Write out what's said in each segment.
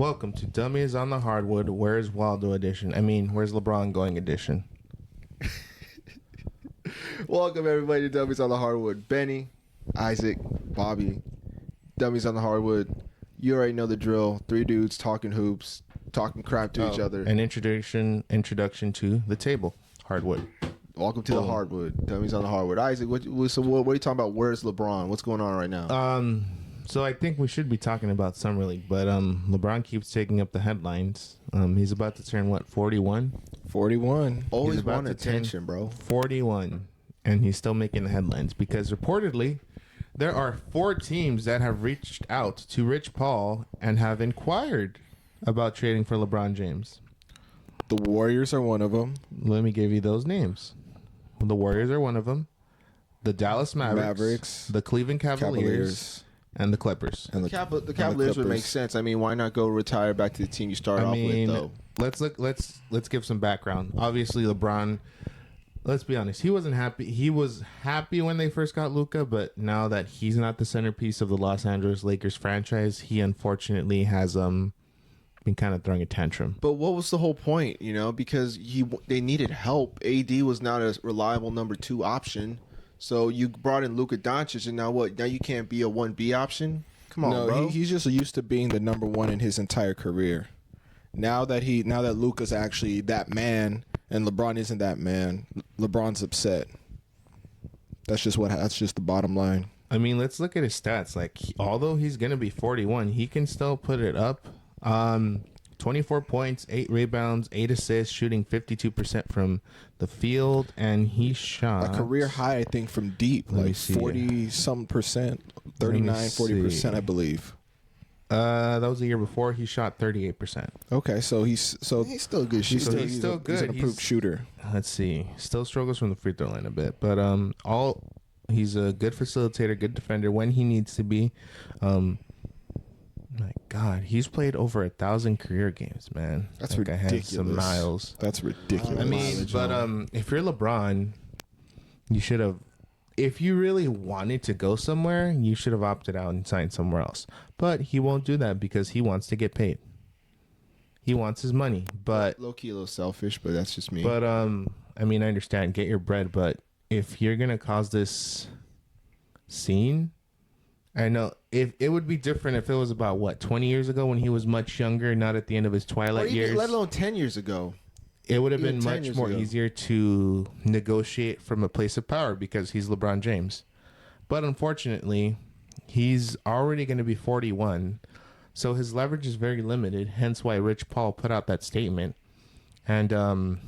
Welcome to Dummies on the Hardwood. Where's Waldo edition? Where's LeBron going edition? Welcome everybody to Dummies on the Hardwood. Benny, Isaac, Bobby, Dummies on the Hardwood. You already know the drill. Three dudes talking hoops, talking crap to each other. An introduction to the table. Hardwood. Welcome to the Hardwood. Dummies on the Hardwood. Isaac, what are you talking about? Where's LeBron? What's going on right now? So I think we should be talking about Summer League, but LeBron keeps taking up the headlines. He's about to turn, 41? 41. Always He's about want to attention, bro. 41, and he's still making the headlines because reportedly there are 4 teams that have reached out to Rich Paul and have inquired about trading for LeBron James. The Warriors are one of them. Let me give you those names. The Warriors are one of them. The Dallas Mavericks. The Cleveland Cavaliers. And the Clippers. And the Cavaliers would make sense. Why not go retire back to the team you started off with, though? Let's give some background. Obviously, LeBron, let's be honest, he wasn't happy. He was happy when they first got Luka, but now that he's not the centerpiece of the Los Angeles Lakers franchise, he unfortunately has been kind of throwing a tantrum. But what was the whole point, Because they needed help. AD was not a reliable number 2 option. So you brought in Luka Doncic, and now what? Now you can't be a 1B option? Come on, bro. He's just used to being the number 1 in his entire career. Now that Luka's actually that man and LeBron isn't that man, LeBron's upset. That's just the bottom line. Let's look at his stats. Although he's going to be 41, he can still put it up. 24 points, 8 rebounds, 8 assists, shooting 52% from the field, and he shot a career high, I think, from deep, 40-something%, 40%, I believe. That was the year before. He shot 38%. Okay, so he's still a good shooter. He's still good. He's an improved shooter. Let's see. Still struggles from the free throw line a bit, but he's a good facilitator, good defender when he needs to be. My God, he's played over 1,000 career games, man. That's ridiculous. Has some miles. That's ridiculous. If you're LeBron, you should have. If you really wanted to go somewhere, you should have opted out and signed somewhere else. But he won't do that because he wants to get paid. He wants his money, but low key a little selfish. But that's just me. But I understand, get your bread. But if you're gonna cause this scene. I know if it would be different if it was about 20 years ago when he was much younger, not at the end of his twilight years. Let alone 10 years ago. It would have been much more easier to negotiate from a place of power because he's LeBron James. But unfortunately, he's already going to be 41, so his leverage is very limited. Hence why Rich Paul put out that statement. And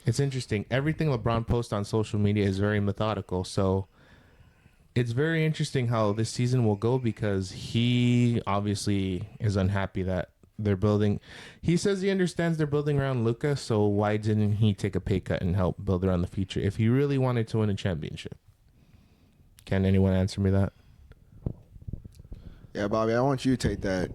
it's interesting. Everything LeBron posts on social media is very methodical, so it's very interesting how this season will go because he obviously is unhappy that they're building. He says he understands they're building around Luka, so why didn't he take a pay cut and help build around the future if he really wanted to win a championship? Can anyone answer me that? Yeah, Bobby, I want you to take that.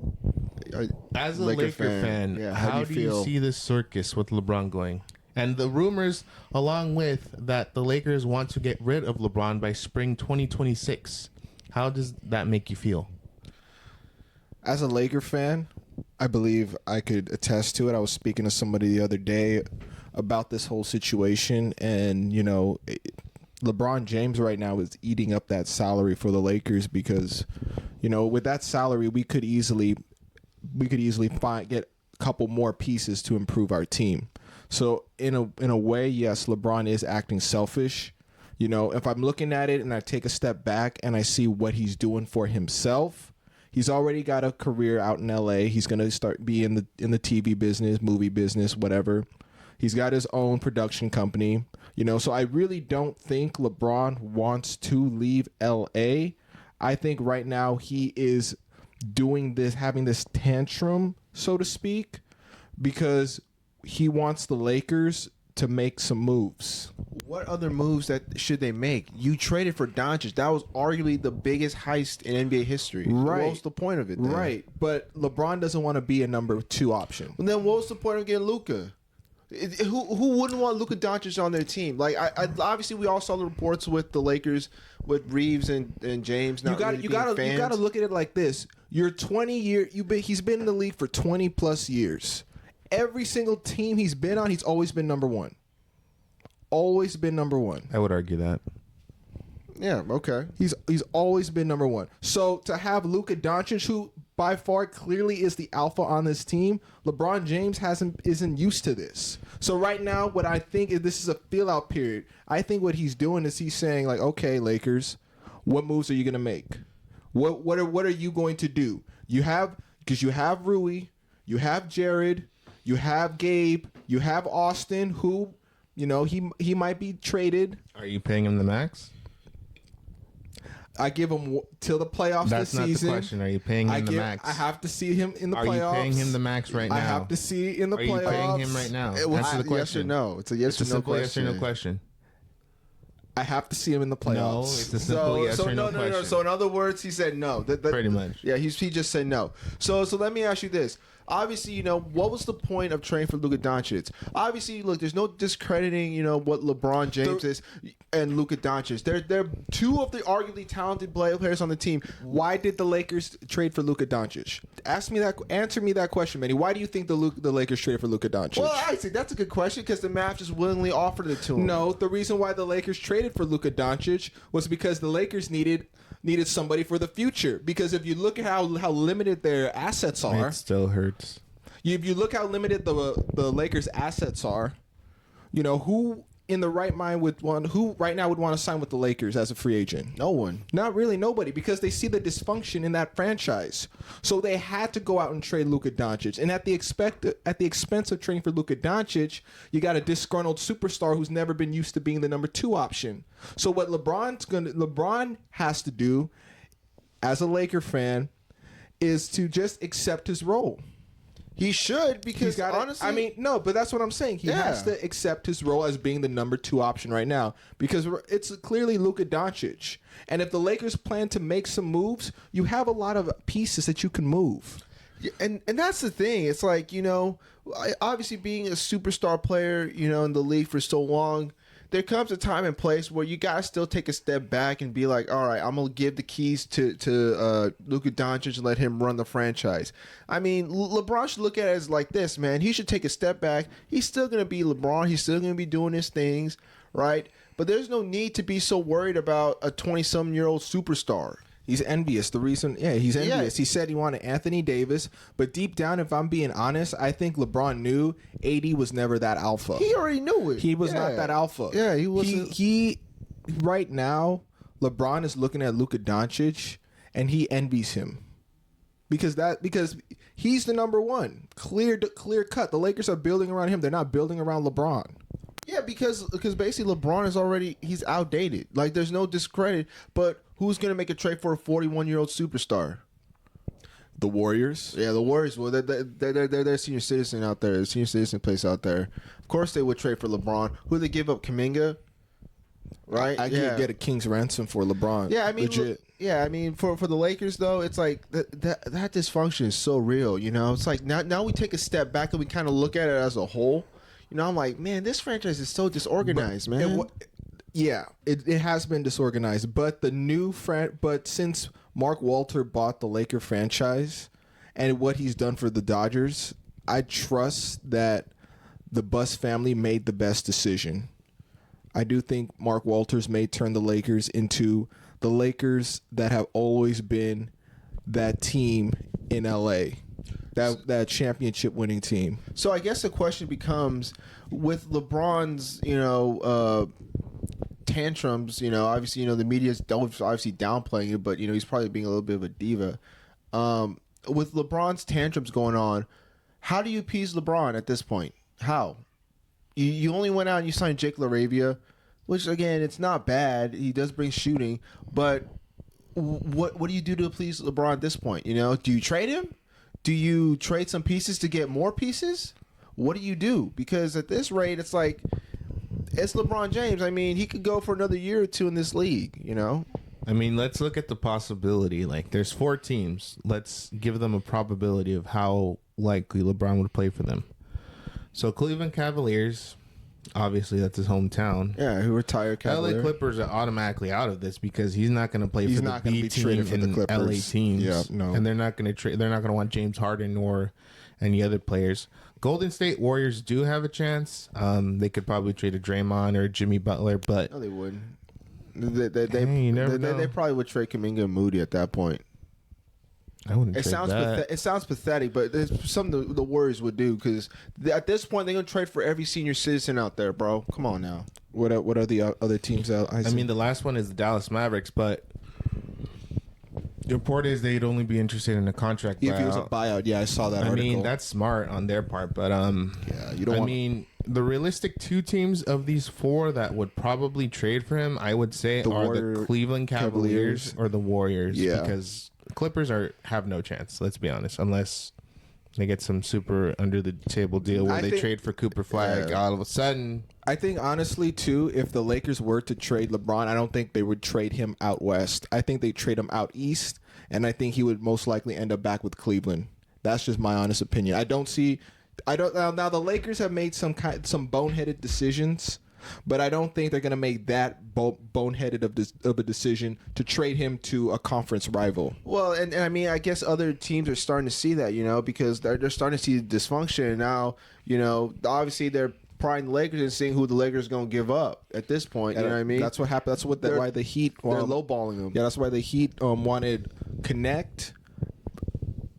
As a Laker fan, how do you see this circus with LeBron going? And the rumors, along with that the Lakers want to get rid of LeBron by spring 2026. How does that make you feel? As a Laker fan, I believe I could attest to it. I was speaking to somebody the other day about this whole situation. And, LeBron James right now is eating up that salary for the Lakers because, with that salary, we could easily get a couple more pieces to improve our team. So in a way, yes, LeBron is acting selfish. If I'm looking at it and I take a step back and I see what he's doing for himself, he's already got a career out in LA. He's going to start be in the TV business, movie business, whatever. He's got his own production company, so I really don't think LeBron wants to leave LA. I think right now he is having this tantrum, so to speak, because he wants the Lakers to make some moves. What other moves should they make? You traded for Doncic. That was arguably the biggest heist in NBA history. Right. What's the point of it then? Right. But LeBron doesn't want to be a number 2 option. Well, then what's the point of getting Luka? Who wouldn't want Luka Doncic on their team? Like, I obviously we all saw the reports with the Lakers with Reeves and James. You got to look at it like this. You're 20 year. He's been in the league for 20 plus years. Every single team he's been on, he's always been number one. Always been number one. I would argue that. Yeah. Okay. He's always been number one. So to have Luka Doncic, who by far clearly is the alpha on this team, LeBron James isn't used to this. So right now, what I think is this is a feel out period. I think what he's doing is he's saying like, okay, Lakers, what moves are you gonna make? What are you going to do? You have Rui, you have Jared, you have Gabe, you have Austin, who, you know, he might be traded. Are you paying him the max? I give him till the playoffs this season. That's not the question. Are you paying him the max? I have to see him in the playoffs. Are you paying him the max right now? I have to see in the playoffs. Are you paying him right now? Answer the question. Yes or no. It's a yes or no question. Yes or no question. I have to see him in the playoffs. No, it's a simple yes or no question. No. So in other words, he said no. Pretty much. Yeah, he just said no. So let me ask you this. Obviously, you know, what was the point of trading for Luka Doncic? Obviously, look, there's no discrediting, you know, what LeBron James is and Luka Doncic. They're two of the arguably talented players on the team. Why did the Lakers trade for Luka Doncic? Answer me that question, Manny. Why do you think the Lakers traded for Luka Doncic? Well, I see that's a good question because the Mavs just willingly offered it to him. No, the reason why the Lakers traded for Luka Doncic was because the Lakers needed somebody for the future. Because if you look at how limited their assets are, it still hurts. If you look how limited the Lakers' assets are, you know, who in the right mind who right now would want to sign with the Lakers as a free agent? No one. Not really nobody, because they see the dysfunction in that franchise. So they had to go out and trade Luka Doncic. And at the expense of trading for Luka Doncic, you got a disgruntled superstar who's never been used to being the number 2 option. So what LeBron has to do as a Laker fan is to just accept his role. He should, because honestly, I mean, no, but that's what I'm saying. He has to accept his role as being the number 2 option right now, because it's clearly Luka Doncic. And if the Lakers plan to make some moves, you have a lot of pieces that you can move. Yeah, and that's the thing. It's like, you know, obviously being a superstar player, you know, in the league for so long, there comes a time and place where you gotta still take a step back and be like, all right, I'm gonna give the keys to Luka Doncic and let him run the franchise. I mean, LeBron should look at it as like this, man. He should take a step back. He's still gonna be LeBron. He's still gonna be doing his things, right? But there's no need to be so worried about a 20-some-year-old superstar. He's envious. He's envious. Yeah. He said he wanted Anthony Davis, but deep down, if I'm being honest, I think LeBron knew AD was never that alpha. He already knew it. He was not that alpha. Yeah, he wasn't. He right now, LeBron is looking at Luka Doncic, and he envies him because he's the number 1, clear cut. The Lakers are building around him. They're not building around LeBron. Yeah, because basically LeBron he's outdated. Like, there's no discredit, but who's going to make a trade for a 41-year-old superstar? The Warriors? Yeah, the Warriors. Well, they're senior citizen out there. Senior citizen place out there. Of course they would trade for LeBron. Who they give up? Kuminga? Right? I could get a king's ransom for LeBron. Yeah, I mean, legit. Yeah, I mean, for the Lakers, though, it's like that dysfunction is so real, you know? It's like now we take a step back and we kind of look at it as a whole. You know, I'm like, man, this franchise is so disorganized, man. It has been disorganized, but but since Mark Walter bought the Laker franchise and what he's done for the Dodgers, I trust that the Buss family made the best decision. I do think Mark Walters may turn the Lakers into the Lakers that have always been that team in LA. That championship winning team. So I guess the question becomes, with LeBron's, you know, tantrums, you know, obviously, you know, the media's obviously downplaying it, but, you know, he's probably being a little bit of a diva. With LeBron's tantrums going on, how do you appease LeBron at this point? How? You only went out and you signed Jake LaRavia, which, again, it's not bad. He does bring shooting, but what do you do to please LeBron at this point? You know, do you trade him? Do you trade some pieces to get more pieces? What do you do? Because at this rate, it's like, it's LeBron James. I mean, he could go for another year or 2 in this league, you know? I mean, let's look at the possibility. Like, there's 4 teams. Let's give them a probability of how likely LeBron would play for them. So Cleveland Cavaliers, obviously that's his hometown. Yeah, who retired Cavalier. LA Clippers are automatically out of this because he's not going to play for the B team for the and Clippers. LA teams. Yeah, no. And they're not going to trade. They're not going to want James Harden or any other players. Golden State Warriors do have a chance. They could probably trade a Draymond or Jimmy Butler, but No, they wouldn't. They probably would trade Kuminga and Moody at that point. I wouldn't. It sounds pathetic, but it's something the Warriors would do because at this point they're gonna trade for every senior citizen out there, bro. Come on now. What are the other teams out? I mean, the last one is the Dallas Mavericks, but the report is they'd only be interested in a contract buyout. If it was a buyout, yeah, I saw that article. I mean, that's smart on their part, but yeah, you don't. The realistic two teams of these four that would probably trade for him, I would say, are the Cleveland Cavaliers or the Warriors. Yeah, because Clippers have no chance. Let's be honest, unless they get some super under the table deal where they trade for Cooper Flag. All of a sudden, I think honestly too, if the Lakers were to trade LeBron, I don't think they would trade him out west. I think they trade him out east, and I think he would most likely end up back with Cleveland. That's just my honest opinion. I don't now the Lakers have made some boneheaded decisions, but I don't think they're going to make that boneheaded of a decision to trade him to a conference rival. Well, and I mean, I guess other teams are starting to see that, because they're starting to see dysfunction. And now, obviously they're prying the Lakers and seeing who the Lakers are going to give up at this point. You know what I mean? That's what happened. That's why the Heat they're lowballing them. Yeah, that's why the Heat wanted Connect.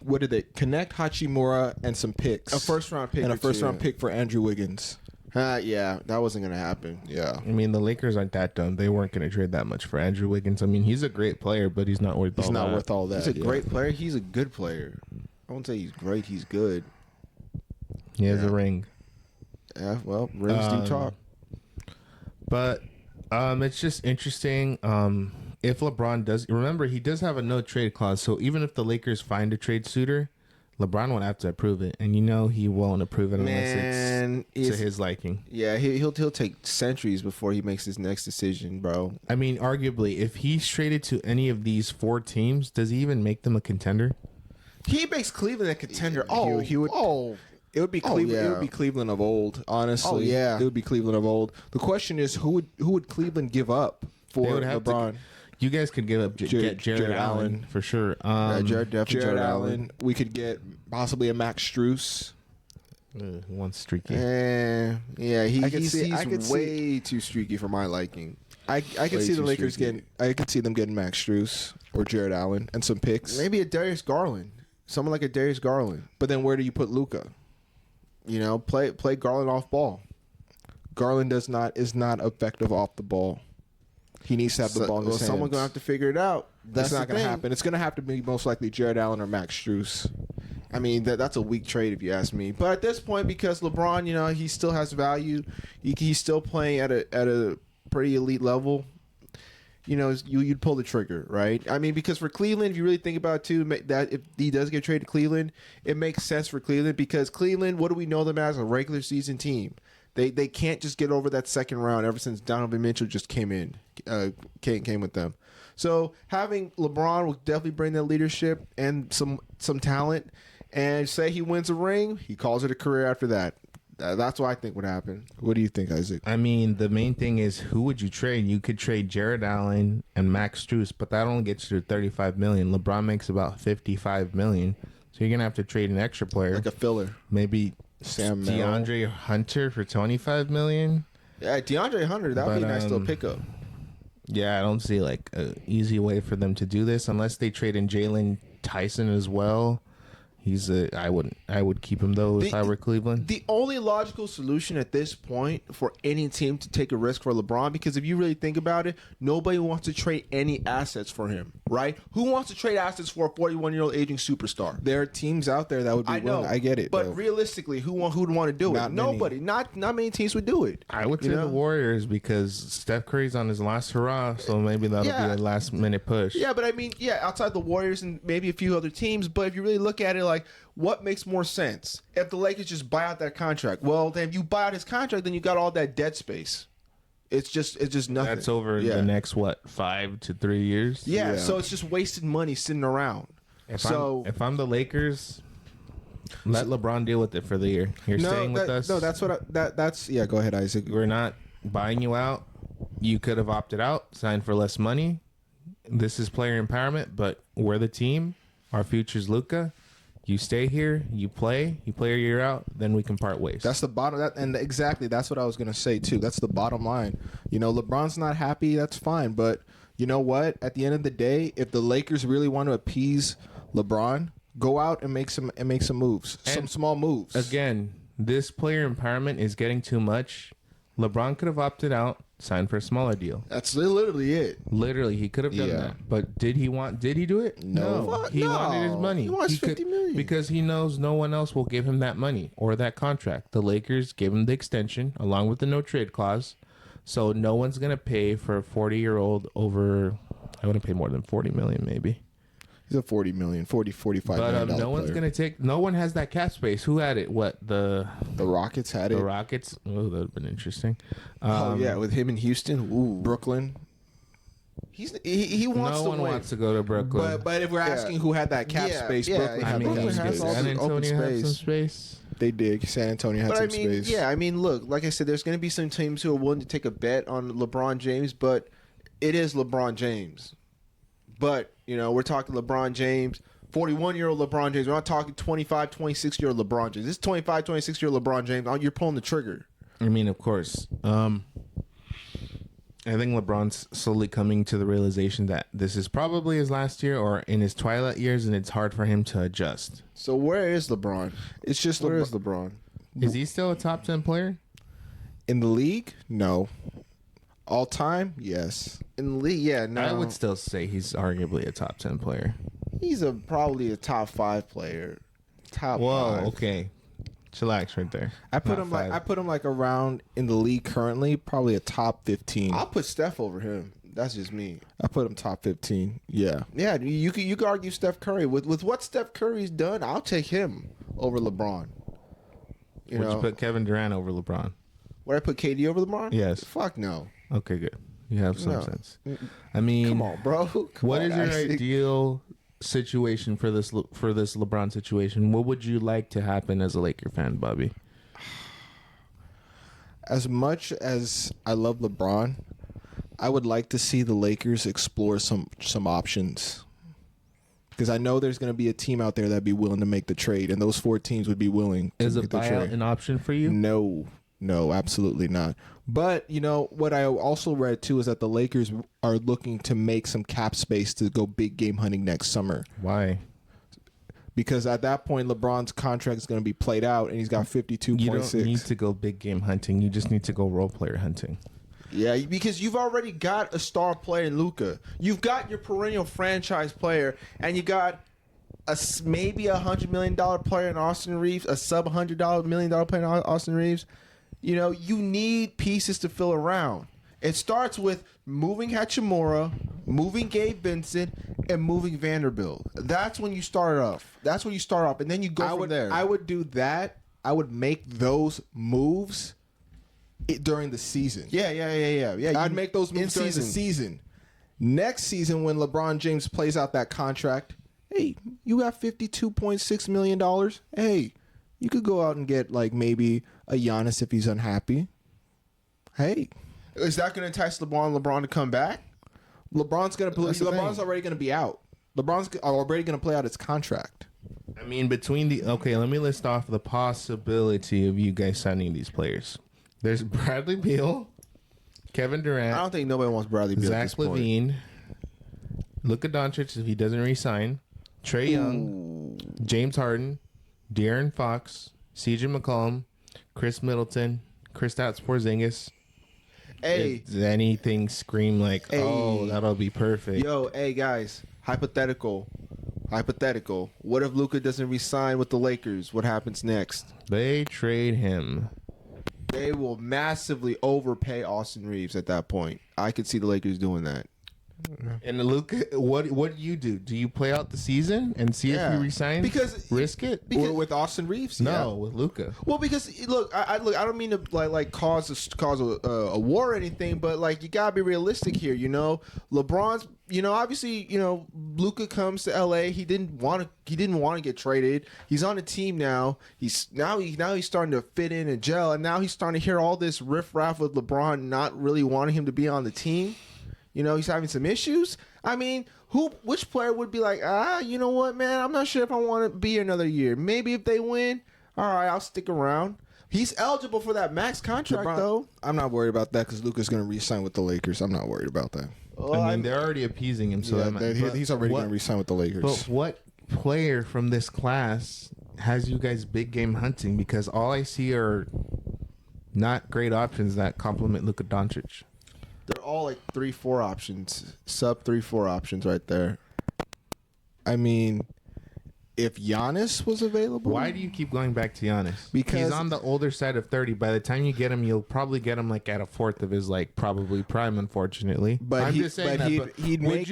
What did they Connect Hachimura and some picks, a first round pick, and a first round pick for Andrew Wiggins. Yeah, that wasn't gonna happen. Yeah, I mean the Lakers aren't that dumb. They weren't gonna trade that much for Andrew Wiggins. I mean he's a great player, but he's not worth. Worth all that. He's a great player. He's a good player. I won't say he's great. He's good. He has a ring. Yeah, well, rings do talk. But it's just interesting. If LeBron does, remember he does have a no trade clause, so even if the Lakers find a trade suitor, LeBron won't have to approve it, and he won't approve it unless it's to his liking. Yeah, he'll take centuries before he makes his next decision, bro. I mean, arguably, if he's traded to any of these four teams, does he even make them a contender? He makes Cleveland a contender. He would. It would be Cleveland. Yeah. It would be Cleveland of old. Honestly, yeah, it would be Cleveland of old. The question is, who would Cleveland give up for LeBron? You guys could give up Jared Allen for sure. Jared Allen. We could get possibly a Max Strus. One streaky. Yeah, he's way too streaky for my liking. I could see the Lakers getting. I could see them getting Max Strus or Jared Allen and some picks. Maybe a Darius Garland. Someone like a Darius Garland. But then where do you put Luka? Play Garland off ball. Garland is not effective off the ball. He needs to have the ball in his hands. Someone's going to have to figure it out. That's not going to happen. It's going to have to be most likely Jared Allen or Max Strus. I mean, that's a weak trade if you ask me. But at this point, because LeBron, he still has value. He's still playing at a pretty elite level. You'd pull the trigger, right? I mean, because for Cleveland, if you really think about it too, that if he does get traded to Cleveland, it makes sense for Cleveland because Cleveland, what do we know them as? A regular season team. They can't just get over that second round ever since Donovan Mitchell just came with them. So having LeBron will definitely bring that leadership and some talent. And say he wins a ring, he calls it a career after that. That's what I think would happen. What do you think, Isaac? I mean, the main thing is who would you trade? You could trade Jared Allen and Max Strus, but that only gets you to $35 million. LeBron makes about $55 million, so you're gonna have to trade an extra player, like a filler, maybe Sam DeAndre Hunter for $25 million. Yeah, DeAndre Hunter, that would be a nice little pickup. Yeah, I don't see like an easy way for them to do this unless they trade in Jalen Tyson as well. I would keep him though if I were Cleveland. The only logical solution at this point for any team to take a risk for LeBron, because if you really think about it, nobody wants to trade any assets for him, right? Who wants to trade assets for a 41-year-old aging superstar? There are teams out there that would be willing. I get it, but realistically, who'd want to do it? Nobody. Not many teams would do it. I would say the Warriors because Steph Curry's on his last hurrah, so maybe that'll be a last minute push. Yeah, but I mean, outside the Warriors and maybe a few other teams, but if you really look at it, like, what makes more sense? If the Lakers just buy out that contract, well, then if you buy out his contract, then you got all that dead space. It's just nothing. That's over the next 5 to 3 years. Yeah, so it's just wasted money sitting around. If I'm the Lakers, Let LeBron deal with it for the year. You're staying with us. No, that's what. That's yeah. Go ahead, Isaac. We're not buying you out. You could have opted out, signed for less money. This is player empowerment, but we're the team. Our future's Luka. You stay here, you play a year out, then we can part ways. That's the bottom. And exactly, that's what I was gonna say too. That's the bottom line. You know, LeBron's not happy. That's fine, but you know what? At the end of the day, if the Lakers really want to appease LeBron, go out and make some moves, some small moves. Again, this player empowerment is getting too much. LeBron could have opted out, signed for a smaller deal. That's literally it. Literally, he could have done that. But did he do it? No. He wanted his money. He wants $50 million. Because he knows no one else will give him that money or that contract. The Lakers gave him the extension along with the no trade clause. So no one's going to pay for a 40-year-old over, I want to pay more than $40 million maybe. He's a $45 million But no one's player. going to take, no one has that cap space. Who had it? What? The Rockets had it. The Rockets? Oh, that would have been interesting. Oh, yeah, with him in Houston. Ooh. Brooklyn. He wants to win. No one wants to go to Brooklyn. But if we're asking who had that cap space, Brooklyn had the cap space. San Antonio had some space. They did. San Antonio had some space. Yeah, I mean, look, like I said, there's going to be some teams who are willing to take a bet on LeBron James, but it is LeBron James. But, you know, we're talking LeBron James, 41-year-old LeBron James. We're not talking 25, 26-year-old LeBron James. This 25, 26-year-old LeBron James, you're pulling the trigger. I mean, of course. I think LeBron's slowly coming to the realization that this is probably his last year or in his twilight years, and it's hard for him to adjust. So where is LeBron? It's just where is LeBron? Is he still a top 10 player? In the league? No. All time? Yes. In the league? Yeah, no. I would still say he's arguably a top 10 player. He's probably a top 5 player. Top Whoa, 5. Okay. Chillax right there. I put him like around in the league currently, probably a top 15. I'll put Steph over him. That's just me. I put him top 15. Yeah. Yeah, you could argue Steph Curry. With what Steph Curry's done, I'll take him over LeBron. Would you put Kevin Durant over LeBron? Would I put KD over LeBron? Yes. Fuck no. Okay, good. You have some sense. I mean, come on, bro. What is your ideal situation for this LeBron situation? What would you like to happen as a Laker fan, Bobby? As much as I love LeBron, I would like to see the Lakers explore some options. Because I know there's going to be a team out there that'd be willing to make the trade, and those 4 teams would be willing to Is a make the buyout trade. an option for you? No, absolutely not. But, you know, what I also read, too, is that the Lakers are looking to make some cap space to go big game hunting next summer. Why? Because at that point, LeBron's contract is going to be played out, and he's got 52.6. You don't need to go big game hunting. You just need to go role player hunting. Yeah, because you've already got a star player in Luka. You've got your perennial franchise player, and you got maybe $100 million player in Austin Reeves, a sub $100 million player in Austin Reeves. You know, you need pieces to fill around. It starts with moving Hachimura, moving Gabe Vincent, and moving Vanderbilt. That's when you start off. And then you go from there. I would do that. I would make those moves during the season. Yeah. I'd make those moves during the season. Next season, when LeBron James plays out that contract, hey, you got $52.6 million. Hey, you could go out and get like maybe a Giannis if he's unhappy. Hey. Is that going to entice LeBron to come back? LeBron's already going to be out. LeBron's already going to play out his contract. I mean, let me list off the possibility of you guys signing these players. There's Bradley Beal, Kevin Durant. I don't think nobody wants Bradley Beal. Zach LaVine, Luka Doncic if he doesn't re-sign, Trae Young, James Harden, De'Aaron Fox, CJ McCollum, Chris Middleton, Kristaps Porzingis. Hey, does anything scream like, oh, that'll be perfect? Yo, hey guys, hypothetical. What if Luka doesn't re-sign with the Lakers? What happens next? They trade him. They will massively overpay Austin Reeves at that point. I could see the Lakers doing that. And Luka, what do you do? Do you play out the season and see if he resigns? Because risk it. Or with Austin Reeves? No, with Luka. Well, because look, I don't mean to like cause a war or anything, but like you gotta be realistic here. You know, LeBron's. You know, obviously, you know, Luka comes to LA. He didn't want to get traded. He's on the team now. He's starting to fit in and gel, and now he's starting to hear all this riffraff with LeBron not really wanting him to be on the team. You know, he's having some issues. I mean, which player would be like, you know what, man, I'm not sure if I want to be here another year. Maybe if they win, all right, I'll stick around. He's eligible for that max contract, though. I'm not worried about that because Luka's going to re-sign with the Lakers. I'm not worried about that. I mean, they're already appeasing him, so he's already going to re-sign with the Lakers. But what player from this class has you guys big game hunting? Because all I see are not great options that complement Luka Doncic. They're all like 3-4 options, sub 3-4 options right there. I mean, if Giannis was available, why do you keep going back to Giannis? Because he's on the older side of 30. By the time you get him, you'll probably get him like at a fourth of his like probably prime. Unfortunately, but I'm just saying he'd make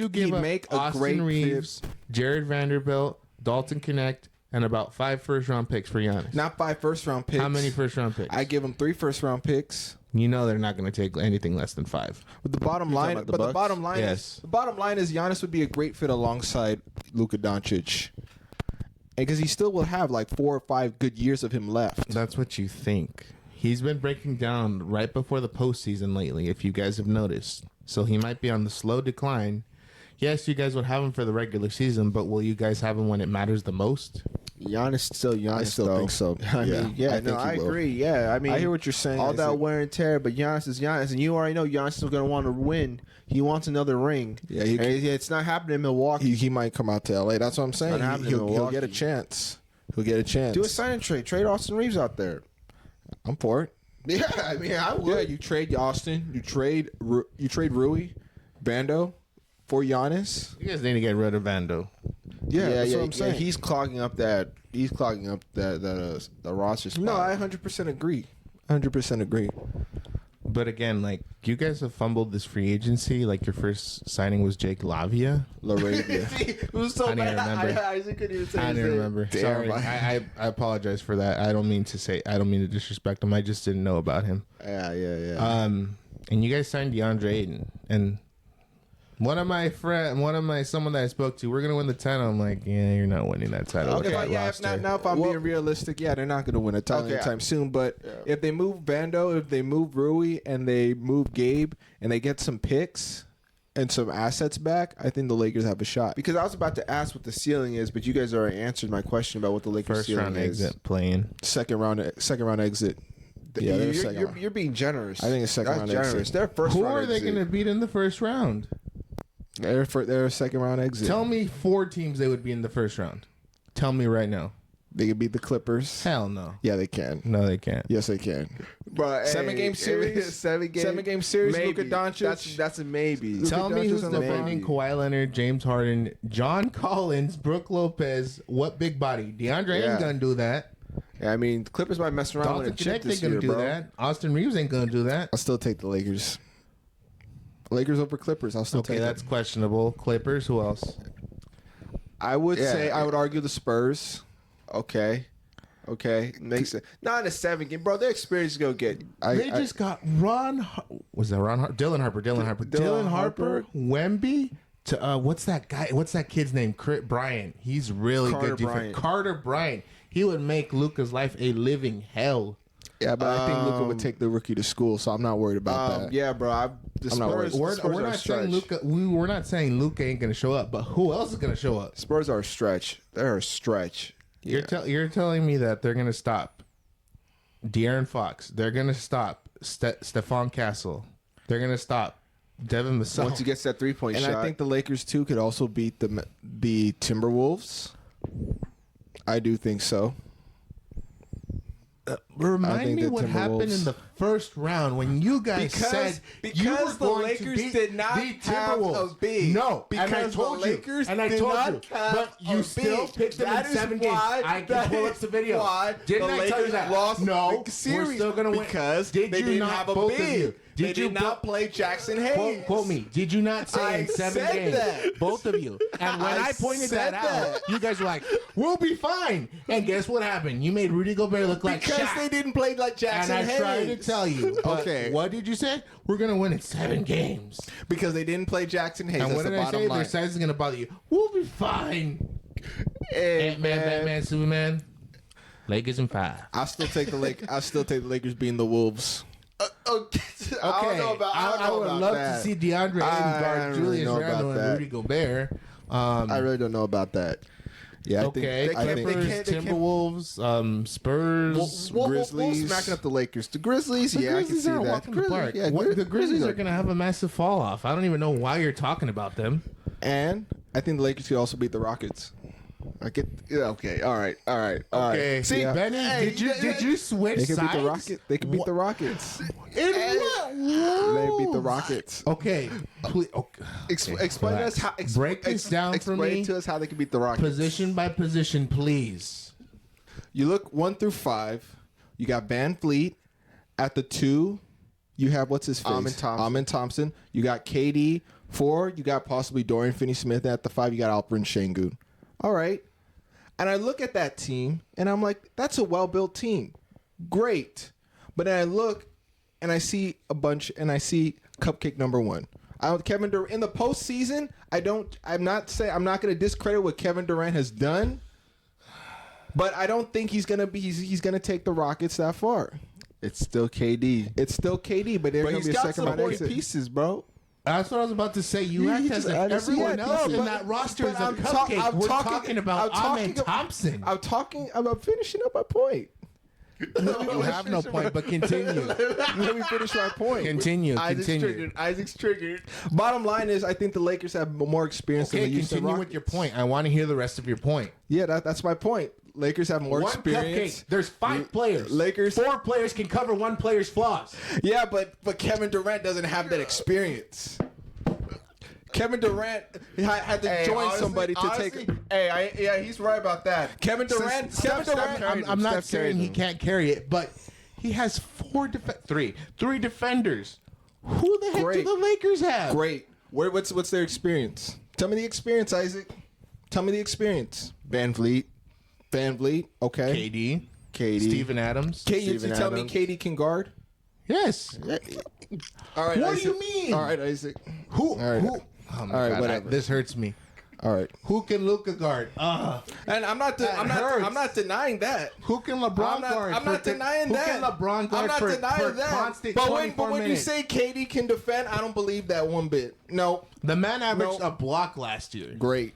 a Austin great Reeves, Jared Vanderbilt, Dalton Connect, and about 5 first-round picks for Giannis? Not 5 first-round picks. How many first-round picks? I give him 3 first-round picks. You know they're not going to take anything less than 5. But the bottom line, the bottom line, yes. The bottom line is Giannis would be a great fit alongside Luka Doncic, because he still will have like 4 or 5 good years of him left. That's what you think. He's been breaking down right before the postseason lately, if you guys have noticed. So he might be on the slow decline. Yes, you guys would have him for the regular season, but will you guys have him when it matters the most? Giannis still Giannis. I still think so. I agree. Yeah, I mean, I hear what you're saying. All that wear and tear, but Giannis is Giannis, and you already know Giannis is going to want to win. He wants another ring. Yeah, it's not happening in Milwaukee. He might come out to LA. That's what I'm saying. He'll get a chance. He'll get a chance. Do a sign and trade. Trade Austin Reeves out there. I'm for it. Yeah, I mean, I would. Yeah, you trade Austin. You trade Rui, Bando for Giannis. You guys need to get rid of Vando. Yeah, that's what I'm saying. He's clogging up that. He's clogging up the roster spot. No, I 100% agree. 100% agree. But again, like, you guys have fumbled this free agency. Like, your first signing was Jake LaRavia. It was so I didn't bad. remember. I couldn't even say I didn't remember. Damn, Sorry. I apologize for that. I don't mean to disrespect him. I just didn't know about him. Yeah. And you guys signed DeAndre Ayton. And someone that I spoke to, we're going to win the title. I'm like, yeah, you're not winning that title. Okay, if I'm being realistic, they're not going to win a title anytime soon. But if they move Bando, if they move Rui, and they move Gabe, and they get some picks and some assets back, I think the Lakers have a shot. Because I was about to ask what the ceiling is, but you guys already answered my question about what the Lakers First ceiling round is. exit playing. Second round exit. Yeah, you're being generous. I think it's second round generous. exit. They're first Who round are they exit. going to beat in the first round? They're a second round exit. Tell me 4 teams they would be in the first round. Tell me right now. They could beat the Clippers. Hell no. Yeah, they can. No, they can't. Yes, they can. But 7-game series. 7-game series. Maybe. Luka Doncic. That's a maybe. Tell me who's defending maybe. Kawhi Leonard, James Harden, John Collins, Brooke Lopez. What big body? DeAndre ain't gonna do that. Yeah, I mean, the Clippers might mess around with a Dalton chip Connect this ain't year, gonna do bro. that. Austin Reeves ain't gonna do that. I'll still take the Lakers. Lakers over Clippers. I'll still Okay, take that's it. questionable. Clippers. Who else? I would say I would argue the Spurs. Okay, makes sense. Not in a 7-game, bro. Their experience is gonna get. They just got Ron. Was that Ron? Dylan Harper. Dylan Harper. Wemby. To what's that guy? What's that kid's name? Bryant. He's really good. Carter Bryant. He would make Luka's life a living hell. Yeah, but I think Luka would take the rookie to school, so I'm not worried about that. Yeah, bro. I'm not worried. We're not saying Luka. We're not saying Luka ain't gonna show up, but who else is gonna show up? Spurs are a stretch. They're a stretch. You're telling me that they're gonna stop De'Aaron Fox. They're gonna stop Stephon Castle. They're gonna stop Devin Vassell. Once he gets that 3-point shot. And I think the Lakers too could also beat the Timberwolves. I do think so. Remind me what happened in the first round when you guys said you were the going Lakers to beat did not the have Timberwolves. a big. No, because and I told the Lakers you, and I did told not you, have but you a still big. picked them That in is 7 games. why- I can that pull up is the video. why Didn't the I tell you Lakers that? lost No, the series we're still gonna win because Did they you didn't not, have a both big. of you? They Did you did not play Jackson Quote, Hayes. quote me. Did you not say I in 7 said games? that. Both of you. And when I pointed said that that. out, you guys were like, "We'll be fine." And guess what happened? You made Rudy Gobert look like Because Shaq. they didn't play like Jackson And I Hayes. tried to tell you. But Okay. What did you say? We're gonna win in 7 games. Because they didn't play Jackson Hayes. And That's what the did I bottom say? line. Their size is gonna bother you. We'll be fine. Hey, Ant-Man, Batman, Superman. Lakers in 5. I still take the Lakers being the Wolves. Okay. I don't know about, I would love to see DeAndre Ayton guard Julius Randle and Rudy Gobert. I really don't know about that. Yeah, Okay, Clippers, Timberwolves, Spurs, Grizzlies. We're smacking up the Lakers. The Grizzlies, The yeah, Grizzlies I can see aren't that. walking the park. Yeah, The Grizzlies are going to have a massive fall off. I don't even know why you're talking about them. And I think the Lakers could also beat the Rockets. I get. Yeah, okay. All right. Okay, See, yeah. Benny, Hey, did you switch They could beat sides? the Rockets. They could beat the Rockets. In what world? They beat the Rockets. Okay, please, okay. Explain to us how. Break this down for explain me. to us how they can beat the Rockets. Position by position, please. You look 1 through 5. You got Van Fleet at the 2. You have what's his face? Amin Thompson. You got KD 4. You got possibly Dorian Finney-Smith at the 5. You got Alperen Şengün. All right. And I look at that team and I'm like, that's a well-built team. Great. But then I look and I see a bunch and I see cupcake number 1. Kevin Durant in the postseason. I'm not going to discredit what Kevin Durant has done, but I don't think he's going to take the Rockets that far. It's still KD. It's still KD, but there's going to be a second round exit. pieces, bro. That's what I was about to say. You act as if everyone else in that roster is a cupcake. We're talking about Amin Thompson. I'm talking about finishing up my point. You have no point, but continue. Let me finish my point. Continue. Isaac's triggered. Bottom line is, I think the Lakers have more experience than the Okay, Houston continue Rockets. with your point. I want to hear the rest of your point. Yeah, that's my point. Lakers have more One experience. cupcake. There's 5 players. Lakers. 4 players can cover 1 player's flaws. Yeah, but Kevin Durant doesn't have that experience. Kevin Durant had to join somebody to take. Yeah, he's right about that. Kevin Durant. I'm not saying he can't carry it, but he has 3 defenders. Who the heck do the Lakers have? Great. What's their experience? Tell me the experience, Isaac. Tell me the experience. Van Vliet. Okay. KD. Steven Adams. You tell me KD can guard? Yes. All right. What Isaac. do you mean? All right, Isaac. Who? All right. Who? Oh my All right, God, whatever. this hurts me. All right. Who can Luka guard? And I'm not denying that. Who can LeBron guard? I'm not denying that. Who can LeBron guard I'm not for denying that. constant But 24 when you minutes? say KD can defend, I don't believe that one bit. No. The man averaged No. a block last year. Great.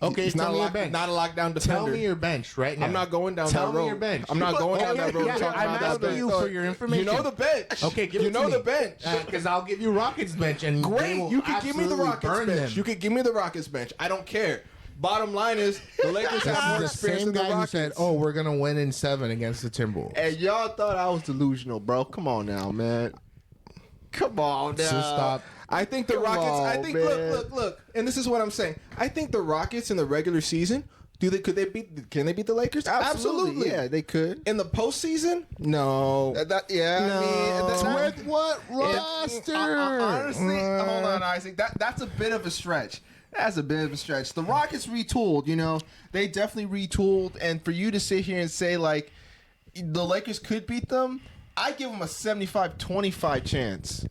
Okay, He's tell not me a your bench. not a lockdown defender. Tell me your bench right now. I'm not going down Tell that road. me your bench. I'm not going down that road. Yeah, talking I'm about that asking bench. you for your information. You know the bench. Okay, give it you to know me. the bench. Because I'll give you Rockets bench, and they Great. will You can give me the absolutely Rockets burn bench. them. You can give me the Rockets bench. I don't care. Bottom line is the Lakers have more the experience same than the guy who Rockets. said, "Oh, we're gonna win in 7 against the Timberwolves." Hey, y'all thought I was delusional, bro. Come on now, man. Come on now. So stop. I think the Come Rockets. I on, think man. look, and this is what I'm saying. I think the Rockets in the regular season can they beat the Lakers? Absolutely. Yeah, they could. In the postseason, no. I No. mean, With what roster? honestly, hold on, Isaac. That's a bit of a stretch. That's a bit of a stretch. The Rockets retooled, they definitely retooled. And for you to sit here and say, like, the Lakers could beat them, I give them a 75-25 chance.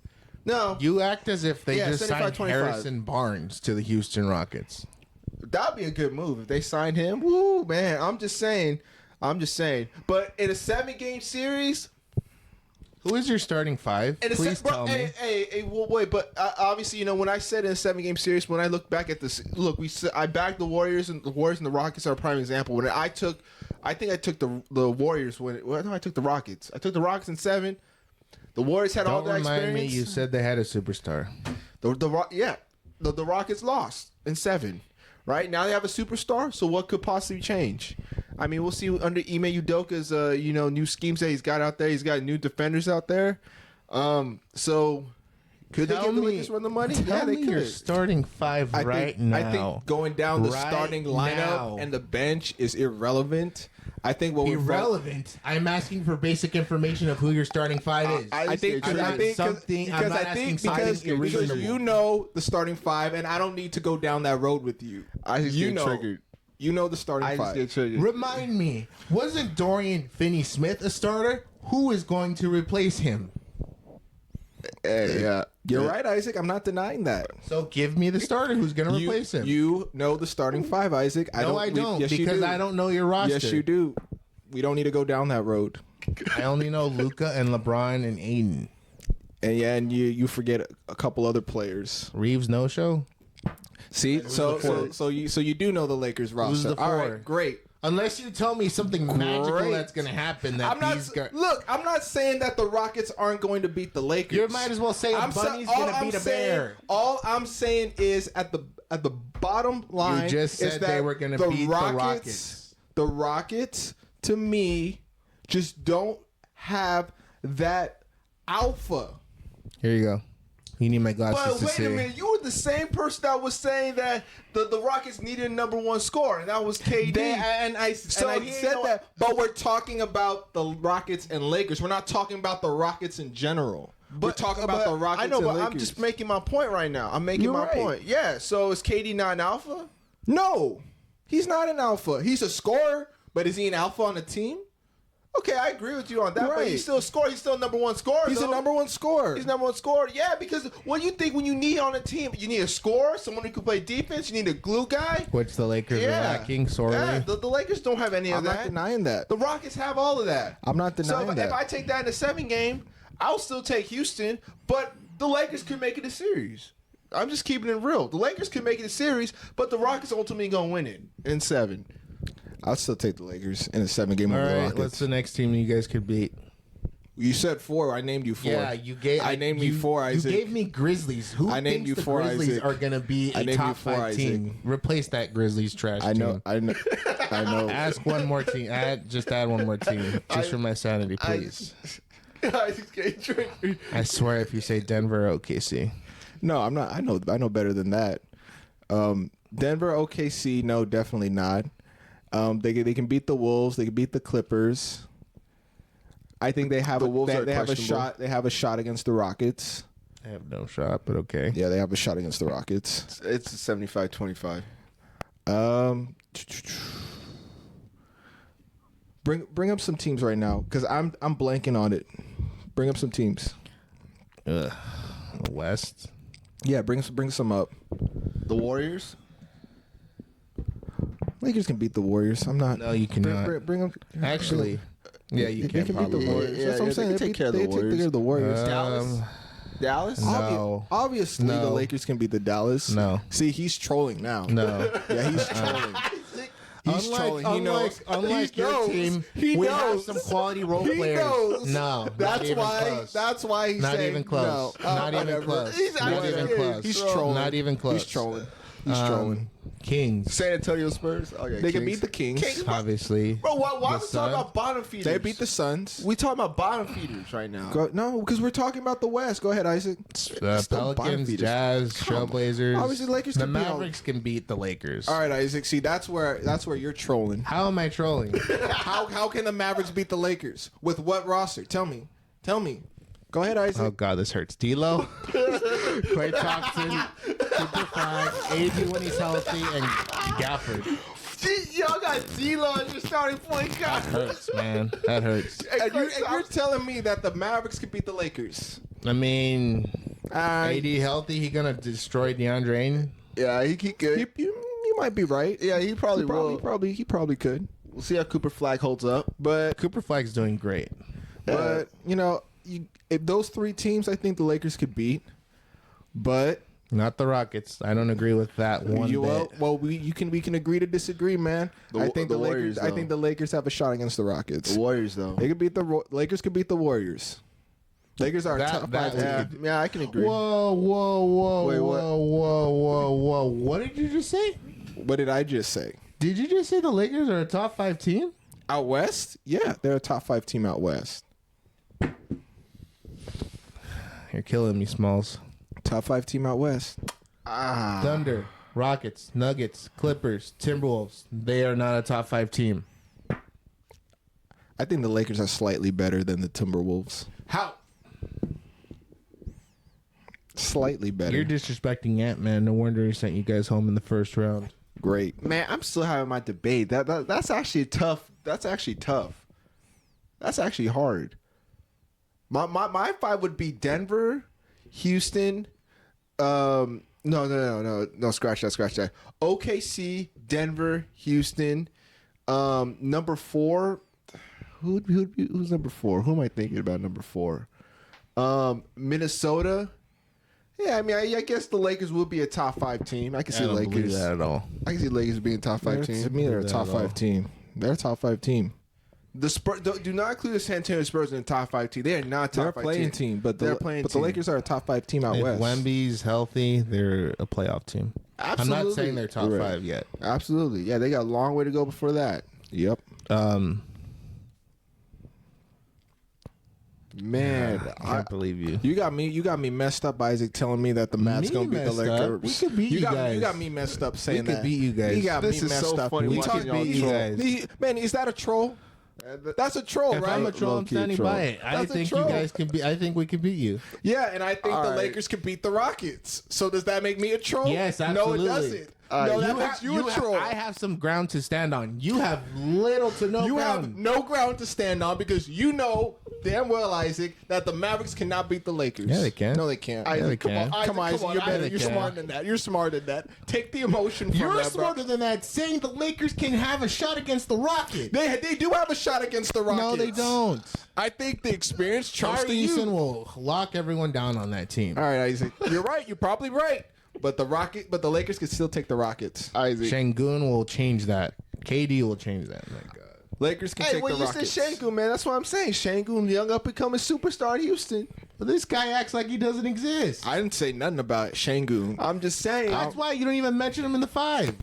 No. You act as if they just signed 75-25. Harrison Barnes to the Houston Rockets. That'd be a good move if they signed him. Woo, man. I'm just saying. But in a 7-game series, Who is your starting 5? Please tell me. Hey, well, wait, but obviously, when I said in a 7-game series, when I look back at this, I backed the Warriors, and the Rockets are a prime example. When I think I took the Warriors I took the Rockets. I took the Rockets in 7. The Warriors had all Don't that remind experience. me. You said they had a superstar. The Rockets lost in 7. Right now they have a superstar. So what could possibly change? I mean, we'll see under Ime Udoka's new schemes that he's got out there. He's got new defenders out there. So could they give the Lakers run the money? Yeah, they could. You're starting five now. I think going down the starting lineup and the bench is irrelevant. I think what irrelevant. I'm asking for basic information of who your starting five is. I think because you know the starting five, and I don't need to go down that road with you. I just get triggered. You know the starting five. Remind me, wasn't Dorian Finney-Smith a starter? Who is going to replace him? Yeah. You're right, Isaac. I'm not denying that. So give me the starter who's going to replace him. You know the starting five, Isaac. I don't because I don't know your roster. Yes, you do. We don't need to go down that road. I only know Luka and LeBron and Aiden. And you forget a couple other players. Reeves no show. See, so you do know the Lakers roster. Who's the four? All right, great. Unless you tell me something magical that's going to happen. I'm not saying that the Rockets aren't going to beat the Lakers. You might as well say a bunny's going to beat a bear. All I'm saying is at the bottom line, you just said they were going to beat the Rockets. The Rockets, to me, just don't have that alpha. Here you go. You need my glasses to see. But wait a minute, you were the same person that was saying that the Rockets needed a number one scorer, and that was KD. I said that, but we're talking about the Rockets and Lakers. We're not talking about the Rockets in general. We're talking about the Rockets and Lakers. I know, but I'm just making my point right now. I'm making my point. Yeah, so is KD not an alpha? No, he's not an alpha. He's a scorer, but is he an alpha on a team? Okay, I agree with you on that, but he's still a scorer. He's still a number one scorer. He's a number one scorer. He's number one scorer. Yeah, because what do you think when you need on a team? You need a scorer, someone who can play defense. You need a glue guy. Which the Lakers are lacking sorely. Yeah, the Lakers don't have any of that. I'm not denying that. The Rockets have all of that. I'm not denying that. If I take that in a 7 game, I'll still take Houston, but the Lakers could make it a series. I'm just keeping it real. The Lakers could make it a series, but the Rockets ultimately going to win it in 7. I'll still take the Lakers in a 7 game over the Rockets. What's the next team you guys could beat? You said 4. I named you 4. Yeah, you gave. I named you 4. Isaac. You gave me Grizzlies. Who I named thinks you the 4, Grizzlies Isaac. are going to be a top 5 team? Replace that Grizzlies trash team. I know. Ask one more team. Just add one more team, just for my sanity, please. I swear, if you say Denver or OKC. No, I'm not. I know better than that. Denver, OKC, no, definitely not. They can beat the Wolves. They can beat the Clippers. I think they have they have a shot. They have a shot against the Rockets. They have no shot, but okay. Yeah, they have a shot against the Rockets. It's 75-25. Bring up some teams right now because I'm blanking on it. Bring up some teams. The West. Yeah, bring some up. The Warriors. Lakers can beat the Warriors. I'm not. No, you cannot. Bring them. Actually, yeah, you can beat the Warriors. Yeah, that's what I'm saying. They take care of the Warriors. Take care of the Warriors. Dallas? No. Obviously, the Lakers can beat the Dallas. No. See, he's trolling now. No. Yeah, he's trolling. He's trolling. He knows. Unlike your team, we have some quality role players. Knows. No, that's why he's not saying even close. No. Not even close. Not even close. He's trolling. Not even close. He's trolling. He's trolling. Kings. San Antonio Spurs. Oh, yeah, they can beat the Kings. Obviously. Bro, why are we talking about bottom feeders? They beat the Suns. We talking about bottom feeders right now. No, because we're talking about the West. Go ahead, Isaac. Pelicans, Jazz, Trailblazers. Obviously, Lakers. The Mavericks can beat the Lakers. All right, Isaac. See, that's where you're trolling. How am I trolling? How can the Mavericks beat the Lakers with what roster? Tell me. Go ahead, Isaac. Oh God, this hurts. D'Lo, Klay Thompson, Cooper Flag, AD when he's healthy, and Gafford. Y'all got D'Lo as your starting point guard. That hurts, man. That hurts. And you're telling me that the Mavericks can beat the Lakers? I mean, AD healthy, he gonna destroy DeAndre Ayton? Yeah, he could. You might be right. Yeah, he probably will. He probably could. We'll see how Cooper Flag holds up. But Cooper Flag's doing great. But if those 3 teams, I think the Lakers could beat. But not the Rockets. I don't agree with that one bit. Well, we can agree to disagree, man. I think the Lakers. I think the Lakers have a shot against the Rockets. The Warriors, though, they could beat the Lakers. Could beat the Warriors. Lakers are top 5. Yeah, I can agree. Whoa! Wait, what? Whoa! What did you just say? What did I just say? Did you just say the Lakers are a top 5 team? Out west? Yeah, they're a top 5 team out west. You're killing me, Smalls. Top 5 team out west. Thunder, Rockets, Nuggets, Clippers, Timberwolves. They are not a top 5 team. I think the Lakers are slightly better than the Timberwolves. How? Slightly better. You're disrespecting Ant-Man. No wonder he sent you guys home in the first round. Great. Man, I'm still having my debate. That's actually tough. That's actually tough. That's actually hard. My 5 would be Denver, Houston. No. Scratch that. OKC, Denver, Houston. Number 4. Who's number 4? Who am I thinking about? Number 4. Minnesota. Yeah, I mean, I guess the Lakers will be a top 5 team. I can see I don't Lakers. believe that at all. I can see Lakers being a top 5 team. To me, they're a top 5 team. They're a top 5 team. The Spurs do not include the San Antonio Spurs in the top 5 team. They are not They're a top 5 playing team, but they're playing but team. the Lakers are a top 5 team out If west. Wemby's healthy, they're a playoff team. Absolutely. I'm not saying they're top Right. 5 yet. Absolutely. Yeah, they got a long way to go before that. Yep. Man, I can't believe you. You got me messed up, Isaac, telling me that the Mavs gonna beat the messed up? Lakers. We could beat you guys. You got me messed up saying We could that. beat you guys. You got This me is messed so up. funny We watching could y'all beat troll. Man, is that a troll? That's a troll, If right? I'm a troll, I'm Low-key standing troll. by it. I That's a think you troll. guys can be. I think we can beat you. Yeah, and I think All the right. Lakers could beat the Rockets. So does that make me a troll? Yes, No, absolutely. it doesn't. No, that makes you a troll. I have some ground to stand on. You have little to no You ground. have no ground to stand on because you know damn well, Isaac, that the Mavericks cannot beat the Lakers. Yeah, they can. No, they can't. Yeah, they Isaac, come can. on, Isaac, Come on, Isaac, you're better. Isaac, You're yeah. smarter than that. You're smarter than that. Take the emotion from You're that, bro. smarter than that. Saying the Lakers can have a shot against the Rockets. They do have a shot against the Rockets. No, they don't. I think the experience trumps Charlie the youth. Eason will lock everyone down on that team. All right, Isaac. You're right. You're probably right. But the Lakers could still take the Rockets. Isaac. Shangun will change that. KD will change that. My God. Lakers can Hey, take well, the you Rockets. said Shangun, man. That's what I'm saying. Shangun, young up and coming superstar in Houston. But this guy acts like he doesn't exist. I didn't say nothing about Shangun. I'm just saying. That's why you don't even mention him in the 5.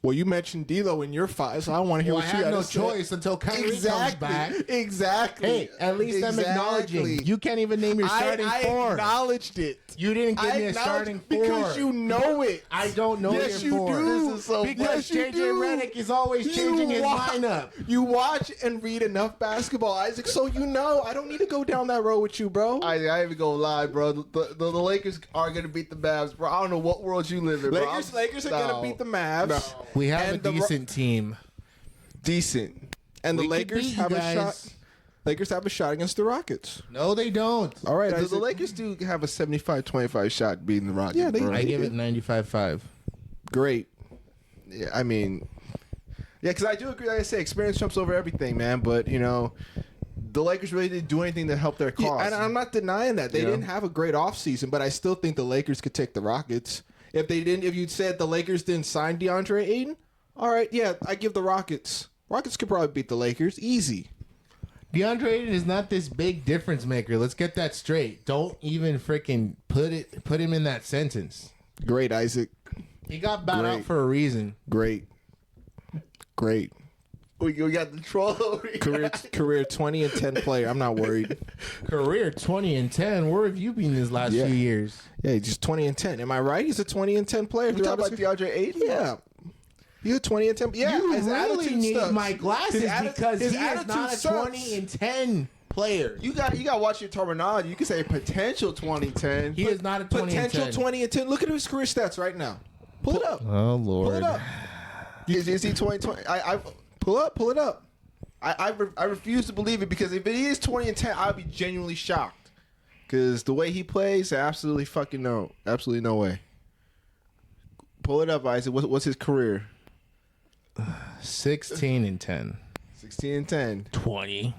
Well, you mentioned D'Lo in your 5, so I want to hear Well, I what you had got no to say. choice until Kyrie comes back. Exactly. Hey, at least I'm acknowledging. You can't even name your starting I 4. acknowledged it. You didn't give me a starting 4. Because you know it. I don't know Yes, your you 4. do. This is so because Yes, you JJ do. Redick is always changing his lineup. You watch and read enough basketball, Isaac, so you know. I don't need to go down that road with you, bro. I ain't even gonna lie, bro. The Lakers are gonna beat the Mavs, bro. I don't know what world you live in, bro. Lakers are going to beat the Mavs. We have And a the decent team. Decent. And the We could Lakers beat you have a guys. shot. Lakers have a shot against the Rockets. No, they don't. All right, The Isaac. Lakers do have a 75-25 shot beating the Rockets. Yeah, they- bro. I give it 95-5. Great. Yeah, I mean, yeah, because I do agree. Like I say, experience trumps over everything, man. But you know, the Lakers really didn't do anything to help their cause. Yeah, and I'm not denying that. They You know? didn't have a great offseason, but I still think the Lakers could take the Rockets. If you said the Lakers didn't sign DeAndre Ayton, all right, yeah, I give the Rockets. Rockets could probably beat the Lakers. Easy. DeAndre Ayton is not this big difference maker. Let's get that straight. Don't even freaking put him in that sentence. Great, Isaac. He got bought Great. out for a reason. Great. we got the troll over here. Career 20 and 10 player. I'm not worried. Career 20 and 10. Where have you been these last Yeah. few years? Yeah, he's just 20 and 10. Am I right? He's a 20 and 10 player. We talking about DeAndre Ayton? Yeah. He's a 20 and 10. Yeah, You his really attitude need sucks. my glasses His because his he is attitude not a sucks. 20 and 10 player. You got to watch your terminology. You can say potential 2010. He is not a 20 and Potential 10. 20 and 10. Look at his career stats right now. Pull it up. Oh, Lord. Pull it up. Is he 2020? Pull it up. I refuse to believe it because if it is 20 and 10, I'd be genuinely shocked. Because the way he plays, absolutely fucking no. Absolutely no way. Pull it up, Isaac. What's his career? 16 and 10. 16 and 10. 20.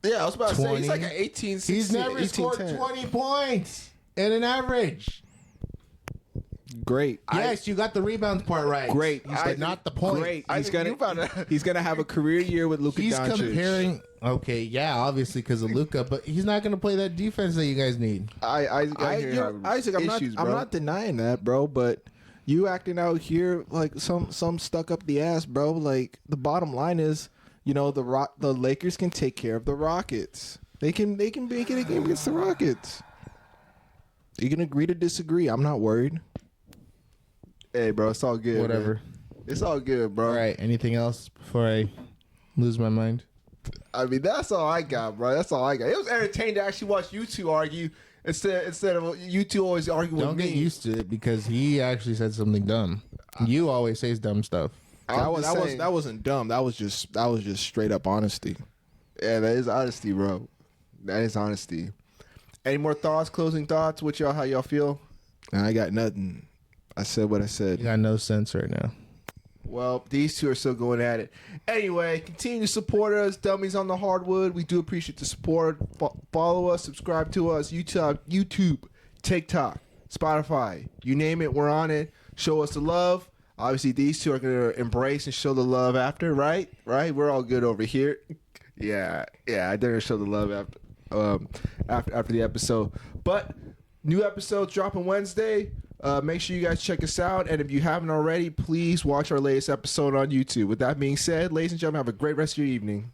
Yeah, I was about to say 20. he's like an 18, 16, He's never 18, scored 10. 20 points in an average. Great. Yes, you got the rebounds part right. Great. But not the point. Great. I He's think you gonna found he's gonna have a career year with Luka He's Doncic. comparing. Okay, yeah, obviously because of Luka, but he's not going to play that defense that you guys need. Isaac, I'm issues, not bro. denying that, bro. But You acting out here like some stuck up the ass, bro. Like the bottom line is, the Lakers can take care of the Rockets. They can make it a game against the Rockets. You can agree to disagree. I'm not worried. Hey, bro, it's all good. Whatever. Man. It's all good, bro. All right. Anything else before I lose my mind? I mean, that's all I got, bro. That's all I got. It was entertaining to actually watch you two argue instead of you two always arguing with me. Don't get used to it because he actually said something dumb. You always say dumb stuff. That wasn't dumb. That was just straight up honesty. Yeah, that is honesty, bro. That is honesty. Any more thoughts? Closing thoughts? What y'all? How y'all feel? I got nothing. I said what I said. You got no sense right now. Well, these two are still going at it. Anyway, continue to support us, Dummies on the Hardwood. We do appreciate the support. Follow us, subscribe to us, YouTube, TikTok, Spotify. You name it, we're on it. Show us the love. Obviously, these two are going to embrace and show the love after, right? Right? We're all good over here. Yeah, I didn't show the love after the episode. But new episodes dropping Wednesday. Make sure you guys check us out. And if you haven't already, please watch our latest episode on YouTube. With that being said, ladies and gentlemen, have a great rest of your evening.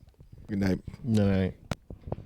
Good night. Good night.